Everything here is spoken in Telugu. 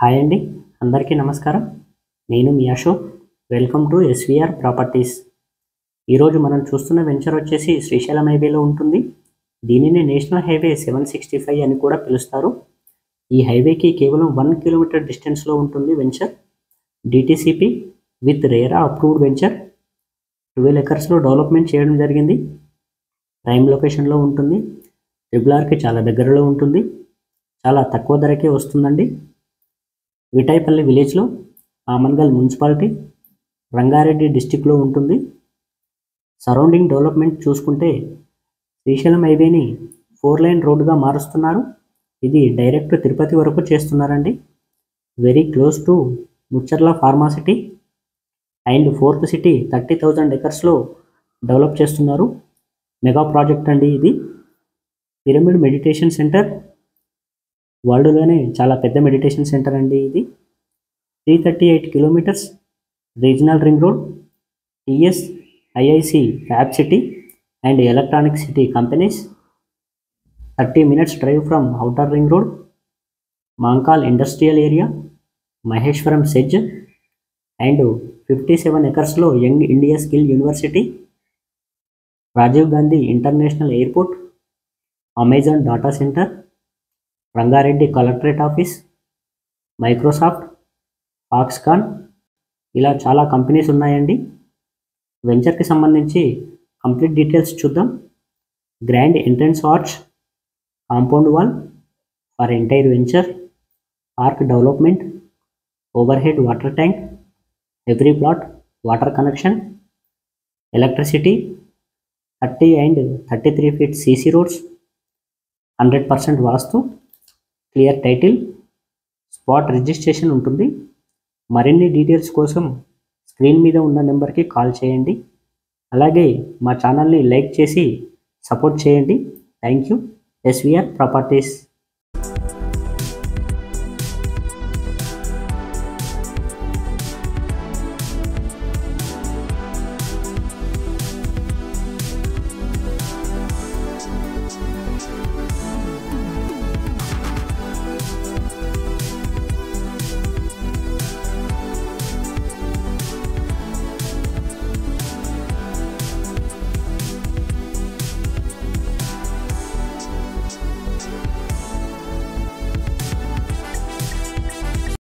హాయ్ అండి, అందరికీ నమస్కారం. నేను మీ Ashok. Welcome to SVR properties. ఈరోజు మనం చూస్తున్న వెంచర్ వచ్చేసి శ్రీశైలం హైవేలో ఉంటుంది. దీనిని నేషనల్ హైవే 765 అని కూడా పిలుస్తారు. ఈ హైవేకి కేవలం 1 కిలోమీటర్ డిస్టెన్స్లో ఉంటుంది venture. DTCP with RERA approved venture. 12 ఎకర్స్లో డెవలప్మెంట్ చేయడం జరిగింది. ప్రైమ్ లొకేషన్లో ఉంటుంది. ట్రిపుల్ చాలా దగ్గరలో ఉంటుంది. చాలా తక్కువ ధరకే వస్తుందండి. విటాయిపల్లి విలేజ్లో, ఆమన్గల్ మున్సిపాలిటీ, రంగారెడ్డి డిస్టిక్లో ఉంటుంది. సరౌండింగ్ డెవలప్మెంట్ చూసుకుంటే శ్రీశైలం హైవేని 4 లైన్ రోడ్డుగా మారుస్తున్నారు. ఇది డైరెక్ట్ తిరుపతి వరకు చేస్తున్నారండి. Very close to Mucherla pharma city and fourth city 30,000 ఎకర్స్లో డెవలప్ చేస్తున్నారు. మెగా ప్రాజెక్ట్ అండి ఇది. పిరమిడ్ మెడిటేషన్ సెంటర్, వరల్డ్లోనే చాలా పెద్ద మెడిటేషన్ సెంటర్ అండి ఇది. 338 kilometres regional ring road, TS, IIC, fab city and electronic city companies. 30 minutes drive from outer ring road, Mankal industrial area, Maheshwaram SEZ and 57 ఎకర్స్లో young India skill university, Rajiv Gandhi international airport, Amazon data centre, Rangareddy collectorate office, Microsoft, Foxconn, ఇలా చాలా కంపెనీస్ ఉన్నాయండి. వెంచర్కి సంబంధించి కంప్లీట్ డీటెయిల్స్ చూద్దాం. Grand entrance arch, compound wall for entire venture, park development, overhead water tank, every plot water connection, electricity, 30 and 33 feet CC roads, 100% vastu, clear title, spot registration ఉంటుంది. మరిన్ని డీటెయిల్స్ కోసం స్క్రీన్ మీద ఉన్న నెంబర్కి కాల్ చేయండి. అలాగే మా ఛానల్ని లైక్ చేసి సపోర్ట్ చేయండి. Thank you. SVR properties.